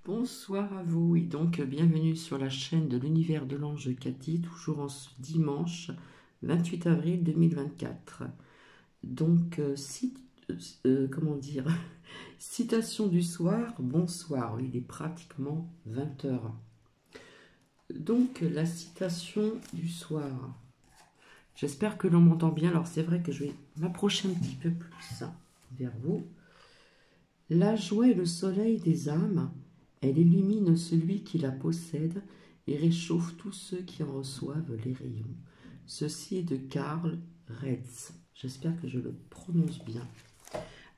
Bonsoir à vous et donc bienvenue sur la chaîne de l'univers de l'ange Cathy, toujours en ce dimanche 28 avril 2024. Donc, comment dire, citation du soir, bonsoir, il est pratiquement 20 heures. Donc, la citation du soir, j'espère que l'on m'entend bien, alors c'est vrai que je vais m'approcher un petit peu plus vers vous. La joie est le soleil des âmes. Elle illumine celui qui la possède et réchauffe tous ceux qui en reçoivent les rayons. Ceci est de Karl Retz. J'espère que je le prononce bien.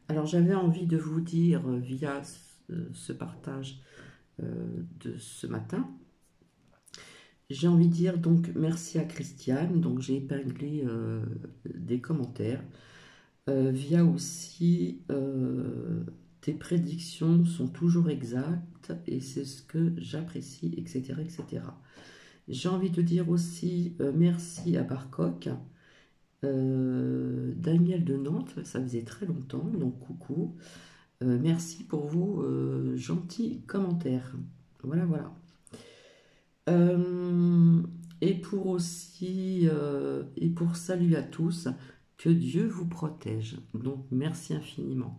Alors j'avais envie de vous dire via ce partage de ce matin, j'ai envie de dire donc merci à Christiane. Donc j'ai épinglé des commentaires via aussi tes prédictions sont toujours exactes et c'est ce que j'apprécie, etc., etc. J'ai envie de dire aussi merci à Barcoq, Daniel de Nantes, ça faisait très longtemps, donc coucou. Merci pour vos gentils commentaires. Voilà, voilà. Euh, et pour aussi, et pour salut à tous, que Dieu vous protège. Donc merci infiniment.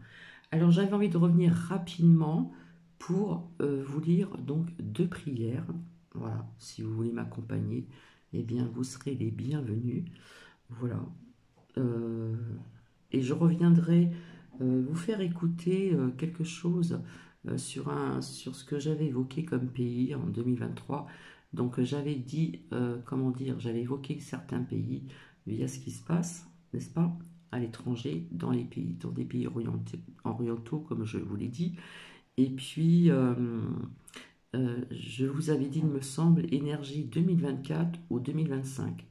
Alors j'avais envie de revenir rapidement pour vous lire donc deux prières. Voilà, si vous voulez m'accompagner, eh bien vous serez les bienvenus. Voilà. Euh, et je reviendrai vous faire écouter quelque chose sur ce que j'avais évoqué comme pays en 2023. Donc j'avais dit, comment dire, j'avais évoqué certains pays via ce qui se passe, n'est-ce pas, à l'étranger, dans les pays, dans des pays orientaux, comme je vous l'ai dit. Et puis, je vous avais dit, il me semble, énergie 2024 ou 2025.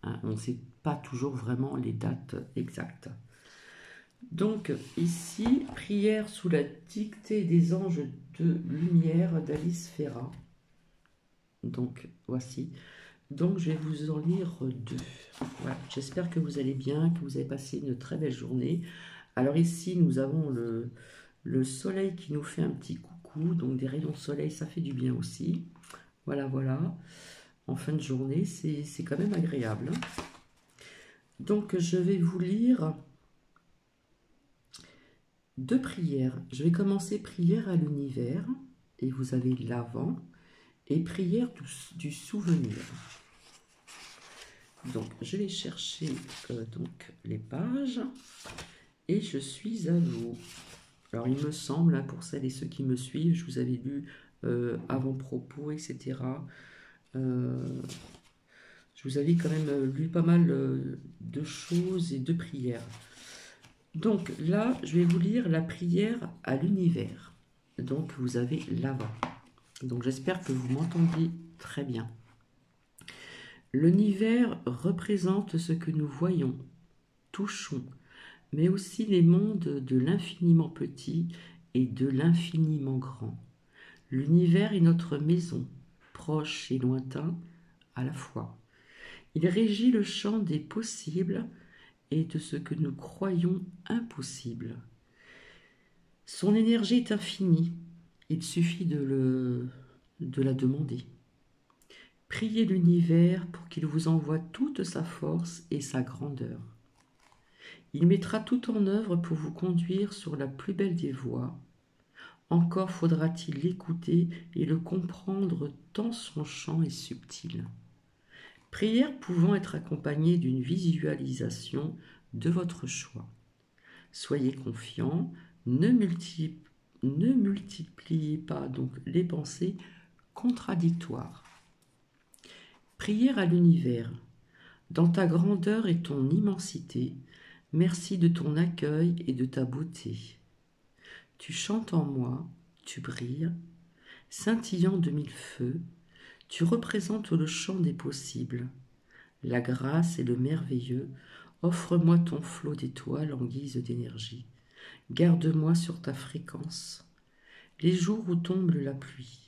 Hein, on ne sait pas toujours vraiment les dates exactes. Donc ici, prière sous la dictée des anges de lumière d'Alice Ferra. Donc voici. Donc je vais vous en lire deux. Voilà. J'espère que vous allez bien, que vous avez passé une très belle journée. Alors ici, nous avons le soleil qui nous fait un petit coucou. Donc des rayons de soleil, ça fait du bien aussi. Voilà, voilà. En fin de journée, c'est quand même agréable. Donc je vais vous lire deux prières. Je vais commencer prière à l'univers, et vous avez l'avant, et prière du souvenir. Donc, je vais chercher donc, les pages, et je suis à vous. Alors, il me semble, hein, pour celles et ceux qui me suivent, je vous avais lu avant-propos, etc. Je vous avais quand même lu pas mal de choses et de prières. Donc là, je vais vous lire la prière à l'univers. Donc vous avez l'avant. Donc j'espère que vous m'entendez très bien. L'univers représente ce que nous voyons, touchons, mais aussi les mondes de l'infiniment petit et de l'infiniment grand. L'univers est notre maison, proche et lointain à la fois. Il régit le champ des possibles et de ce que nous croyons impossible. Son énergie est infinie, il suffit de la demander. Priez l'univers pour qu'il vous envoie toute sa force et sa grandeur. Il mettra tout en œuvre pour vous conduire sur la plus belle des voies. Encore faudra-t-il l'écouter et le comprendre tant son chant est subtil. Prière pouvant être accompagnée d'une visualisation de votre choix. Soyez confiants, ne multipliez pas donc les pensées contradictoires. Prière à l'univers. Dans ta grandeur et ton immensité, merci de ton accueil et de ta beauté. Tu chantes en moi, tu brilles, scintillant de mille feux, tu représentes le champ des possibles. La grâce et le merveilleux, offre-moi ton flot d'étoiles en guise d'énergie. Garde-moi sur ta fréquence. Les jours où tombe la pluie.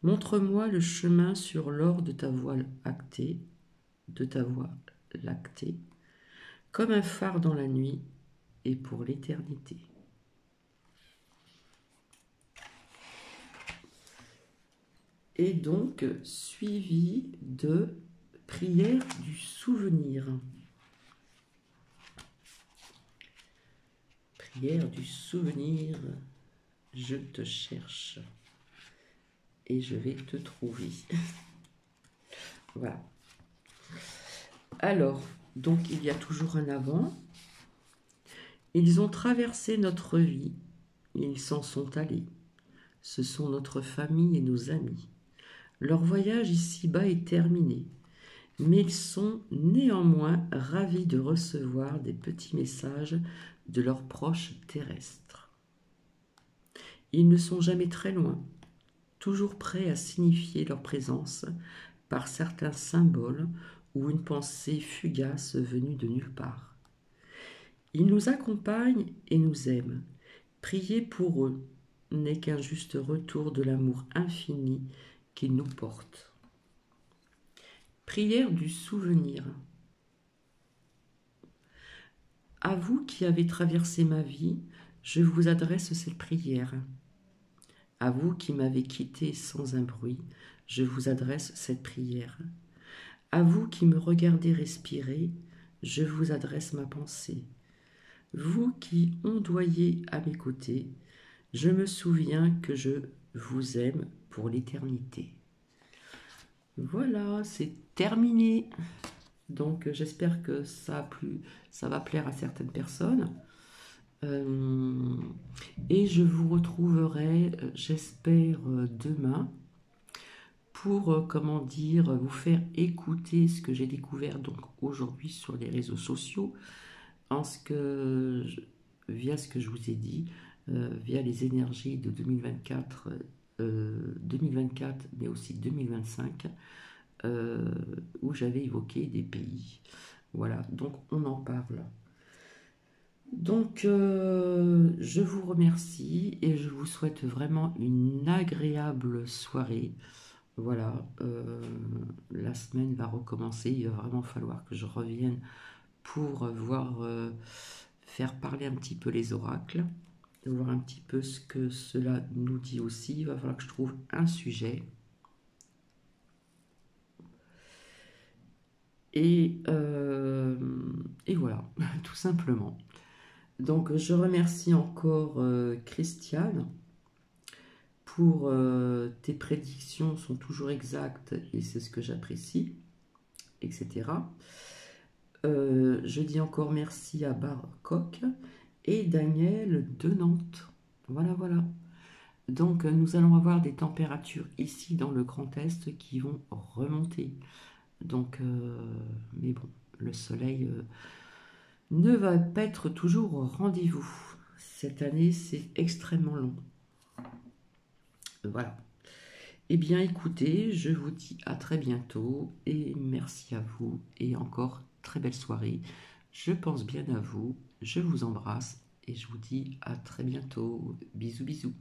Montre-moi le chemin sur l'or de ta voile actée, de ta voie lactée, comme un phare dans la nuit et pour l'éternité. Et donc, suivi de prière du souvenir. Prière du souvenir, je te cherche et je vais te trouver. Voilà. Alors, donc il y a toujours un avant. Ils ont traversé notre vie, ils s'en sont allés. Ce sont notre famille et nos amis. Leur voyage ici-bas est terminé, mais ils sont néanmoins ravis de recevoir des petits messages de leurs proches terrestres. Ils ne sont jamais très loin, toujours prêts à signifier leur présence par certains symboles ou une pensée fugace venue de nulle part. Ils nous accompagnent et nous aiment. Prier pour eux n'est qu'un juste retour de l'amour infini qu'ils nous portent. Prière du souvenir. À vous qui avez traversé ma vie, je vous adresse cette prière. À vous qui m'avez quitté sans un bruit, je vous adresse cette prière. À vous qui me regardez respirer, je vous adresse ma pensée. Vous qui ondoyez à mes côtés, je me souviens que je vous aime pour l'éternité. Voilà, c'est terminé. Donc j'espère que ça a plu, ça va plaire à certaines personnes. Et je vous retrouverai, j'espère, demain pour, comment dire, vous faire écouter ce que j'ai découvert donc aujourd'hui sur les réseaux sociaux, via ce que je vous ai dit, via les énergies de 2024, 2024 mais aussi 2025, où j'avais évoqué des pays. Voilà, donc on en parle. Donc, je vous remercie et je vous souhaite vraiment une agréable soirée. Voilà, la semaine va recommencer. Il va vraiment falloir que je revienne pour faire parler un petit peu les oracles, voir un petit peu ce que cela nous dit aussi. Il va falloir que je trouve un sujet. Et voilà, tout simplement. Donc, je remercie encore Christiane pour tes prédictions sont toujours exactes et c'est ce que j'apprécie, etc. Je dis encore merci à Barcoq et Daniel de Nantes. Voilà, voilà. Donc, nous allons avoir des températures ici dans le Grand Est qui vont remonter. Donc, mais bon, le soleil ne va pas être toujours au rendez-vous. Cette année, c'est extrêmement long. Voilà. Eh bien, écoutez, je vous dis à très bientôt et merci à vous et encore très belle soirée. Je pense bien à vous, je vous embrasse et je vous dis à très bientôt. Bisous, bisous.